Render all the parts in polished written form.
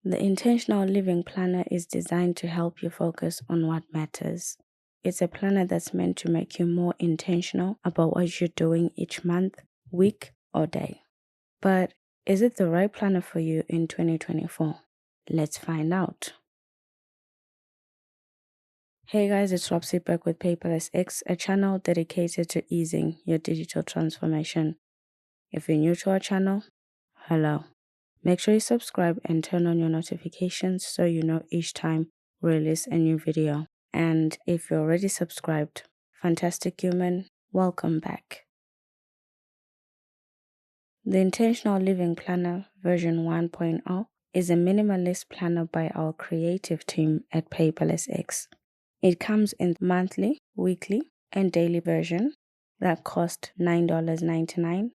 The Intentional Living Planner is designed to help you focus on what matters. It's a planner that's meant to make you more intentional about what you're doing each month, week, or day. But is it the right planner for you in 2024? Let's find out. Hey guys, it's Robsy back with Paperless X, a channel dedicated to easing your digital transformation. If you're new to our channel, hello. Make sure you subscribe and turn on your notifications so you know each time we release a new video. And if you're already subscribed, fantastic human, welcome back. The Intentional Living Planner version 1.0 is a minimalist planner by our creative team at Paperless X. It comes in monthly, weekly, and daily version that cost $9.99,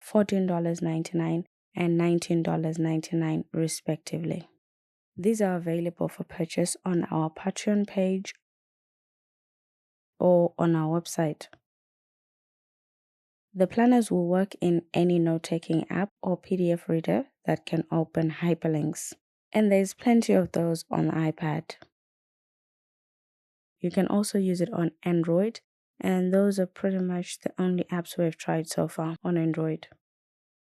$14.99, and $19.99 respectively. These are available for purchase on our Patreon page or on our website. The planners will work in any note-taking app or PDF reader that can open hyperlinks, and there's plenty of those on iPad. You can also use it on Android, and those are pretty much the only apps we've tried so far on Android.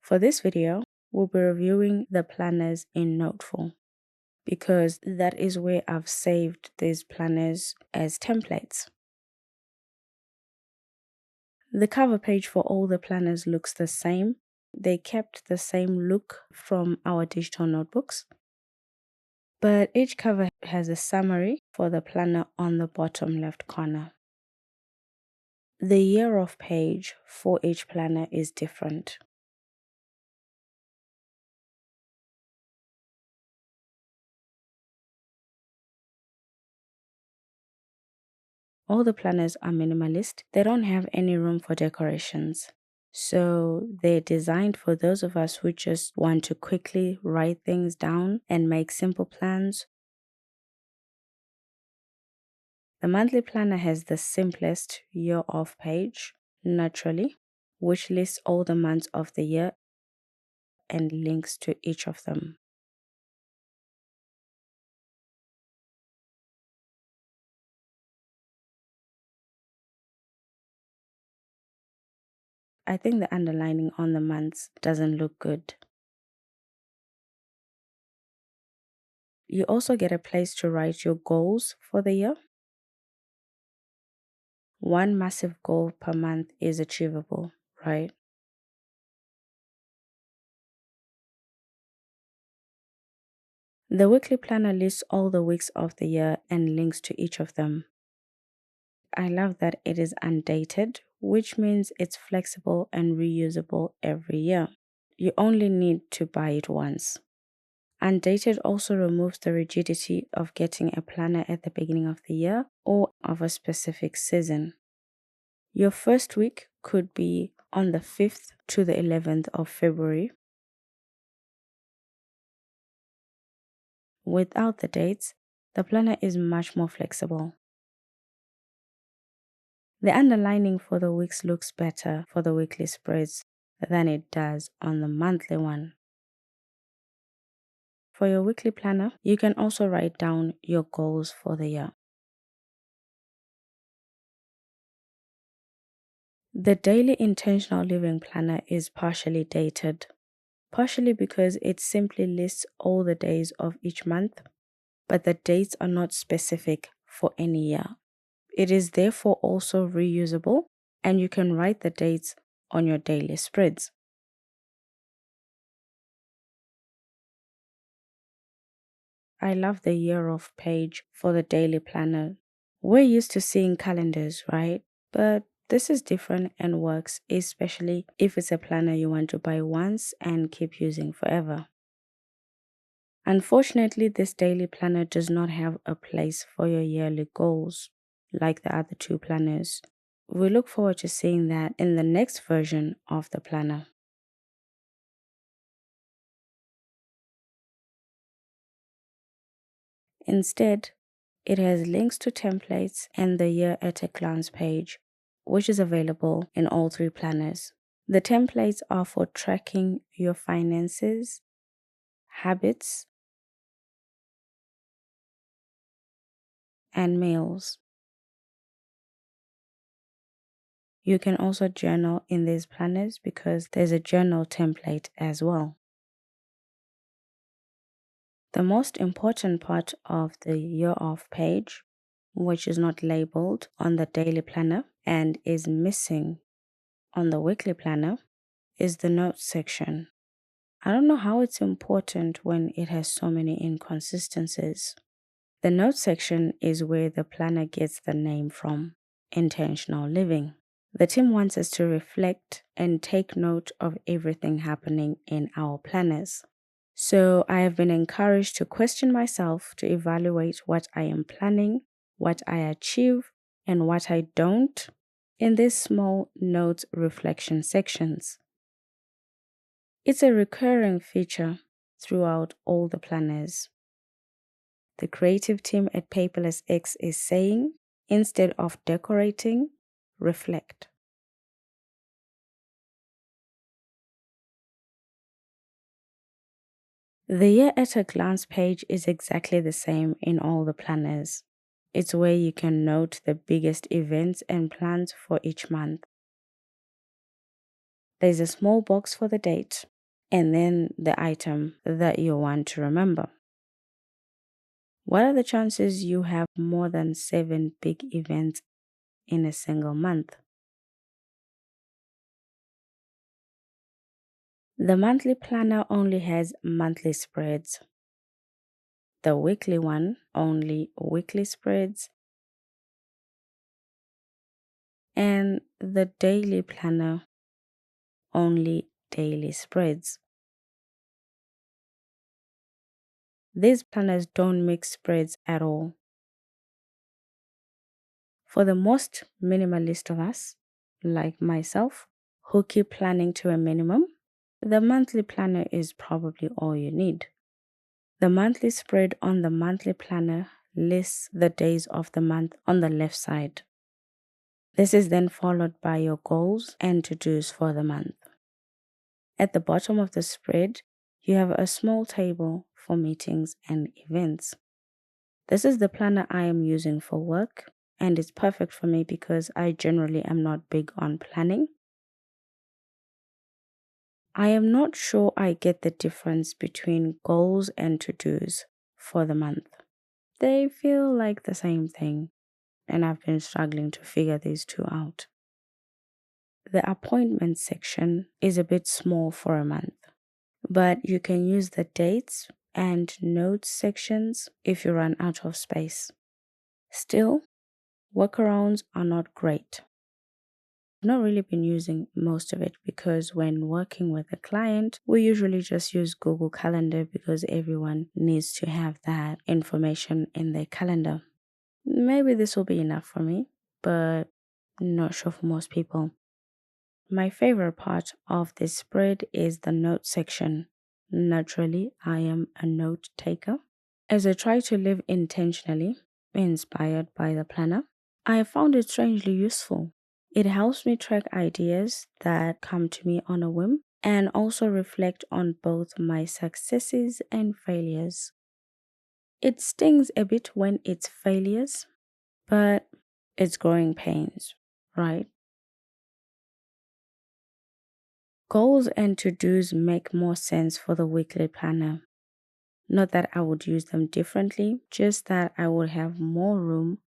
For this video, we'll be reviewing the planners in Noteful, because that is where I've saved these planners as templates. The cover page for all the planners looks the same. They kept the same look from our digital notebooks, but each cover has a summary for the planner on the bottom left corner. The year of page for each planner is different. All the planners are minimalist. They don't have any room for decorations. So they're designed for those of us who just want to quickly write things down and make simple plans. The monthly planner has the simplest year of page, naturally, which lists all the months of the year and links to each of them. I think the underlining on the months doesn't look good. You also get a place to write your goals for the year. One massive goal per month is achievable, right? The weekly planner lists all the weeks of the year and links to each of them. I love that it is undated, which means it's flexible and reusable every year. You only need to buy it once. Undated also removes the rigidity of getting a planner at the beginning of the year or of a specific season. Your first week could be on the 5th to the 11th of February. Without the dates, the planner is much more flexible. The underlining for the weeks looks better for the weekly spreads than it does on the monthly one. For your weekly planner, you can also write down your goals for the year. The Daily Intentional Living Planner is partially dated, partially because it simply lists all the days of each month, but the dates are not specific for any year. It is therefore also reusable, and you can write the dates on your daily spreads. I love the year of page for the daily planner. We're used to seeing calendars, right? But this is different and works, especially if it's a planner you want to buy once and keep using forever. Unfortunately, this daily planner does not have a place for your yearly goals like the other two planners. We look forward to seeing that in the next version of the planner. Instead, it has links to templates and the Year at a Glance page, which is available in all three planners. The templates are for tracking your finances, habits, and meals. You can also journal in these planners because there's a journal template as well. The most important part of the year off page, which is not labeled on the daily planner and is missing on the weekly planner, is the notes section. I don't know how it's important when it has so many inconsistencies. The notes section is where the planner gets the name from, intentional living. The team wants us to reflect and take note of everything happening in our planners. So I have been encouraged to question myself to evaluate what I am planning, what I achieve, and what I don't in these small notes reflection sections. It's a recurring feature throughout all the planners. The creative team at Paperless X is saying, instead of decorating, reflect. The year at a glance page is exactly the same in all the planners. It's where you can note the biggest events and plans for each month. There's a small box for the date and then the item that you want to remember. What are the chances you have more than 7 big events in a single month? The monthly planner only has monthly spreads. The weekly one only weekly spreads. And the daily planner only daily spreads. These planners don't mix spreads at all. For the most minimalist of us, like myself, who keep planning to a minimum, the monthly planner is probably all you need. The monthly spread on the monthly planner lists the days of the month on the left side. This is then followed by your goals and to-dos for the month. At the bottom of the spread, you have a small table for meetings and events. This is the planner I am using for work, and it's perfect for me because I generally am not big on planning. I am not sure I get the difference between goals and to-dos for the month. They feel like the same thing, and I've been struggling to figure these two out. The appointments section is a bit small for a month, but you can use the dates and notes sections if you run out of space. Still, workarounds are not great. I've not really been using most of it because when working with a client, we usually just use Google Calendar because everyone needs to have that information in their calendar. Maybe this will be enough for me, but not sure for most people. My favorite part of this spread is the note section. Naturally, I am a note taker. As I try to live intentionally, inspired by the planner, I have found it strangely useful. It helps me track ideas that come to me on a whim and also reflect on both my successes and failures. It stings a bit when it's failures, but it's growing pains, right? Goals and to-dos make more sense for the weekly planner. Not that I would use them differently, just that I would have more room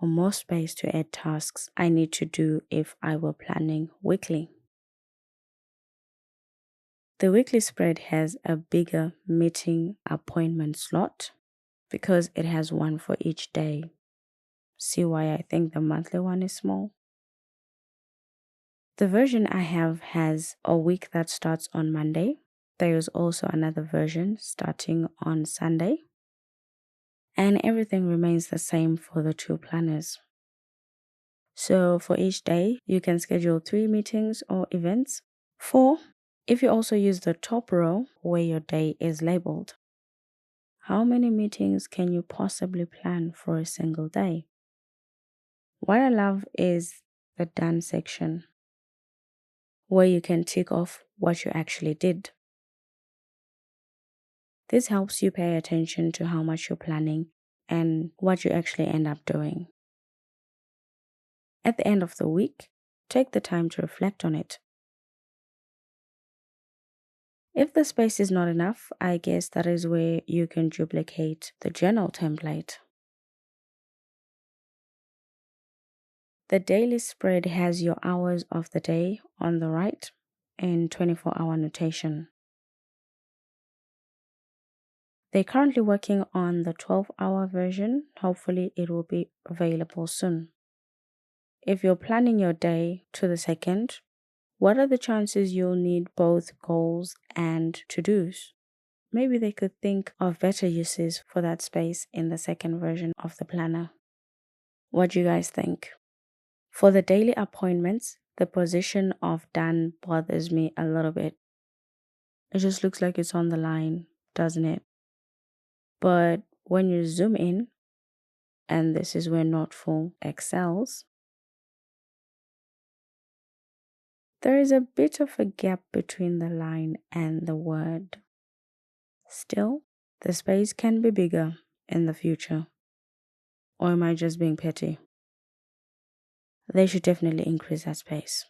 or more space to add tasks I need to do if I were planning weekly. The weekly spread has a bigger meeting appointment slot because it has one for each day. See why I think the monthly one is small? The version I have has a week that starts on Monday. There is also another version starting on Sunday. And everything remains the same for the two planners. So for each day, you can schedule 3 meetings or events. 4, if you also use the top row where your day is labeled. How many meetings can you possibly plan for a single day? What I love is the done section, where you can tick off what you actually did. This helps you pay attention to how much you're planning and what you actually end up doing. At the end of the week, take the time to reflect on it. If the space is not enough, I guess that is where you can duplicate the journal template. The daily spread has your hours of the day on the right in 24-hour notation. They're currently working on the 12-hour version. Hopefully, it will be available soon. If you're planning your day to the second, what are the chances you'll need both goals and to-dos? Maybe they could think of better uses for that space in the second version of the planner. What do you guys think? For the daily appointments, the position of done bothers me a little bit. It just looks like it's on the line, doesn't it? But when you zoom in, and this is where Not Full excels, there is a bit of a gap between the line and the word. Still, the space can be bigger in the future. Or am I just being petty? They should definitely increase that space.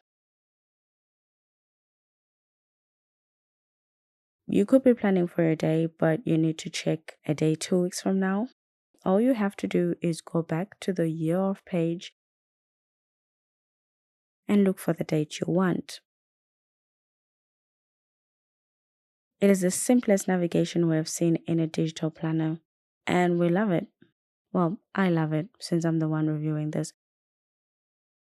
You could be planning for a day, but you need to check a day 2 weeks from now. All you have to do is go back to the year of page and look for the date you want. It is the simplest navigation we have seen in a digital planner, and we love it. Well, I love it since I'm the one reviewing this.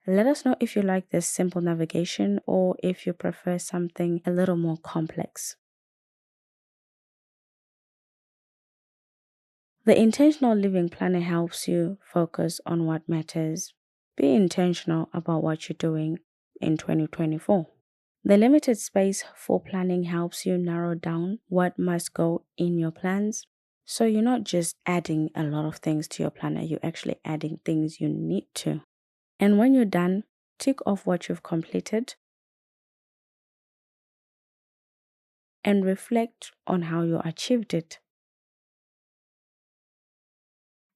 Let us know if you like this simple navigation or if you prefer something a little more complex. The Intentional Living Planner helps you focus on what matters. Be intentional about what you're doing in 2024. The limited space for planning helps you narrow down what must go in your plans. So you're not just adding a lot of things to your planner, you're actually adding things you need to. And when you're done, tick off what you've completed and reflect on how you achieved it.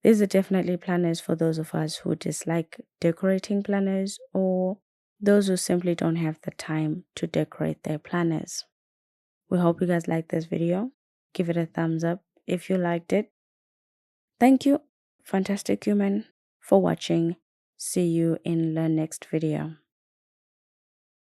These are definitely planners for those of us who dislike decorating planners or those who simply don't have the time to decorate their planners. We hope you guys liked this video. Give it a thumbs up if you liked it. Thank you, fantastic human, for watching. See you in the next video.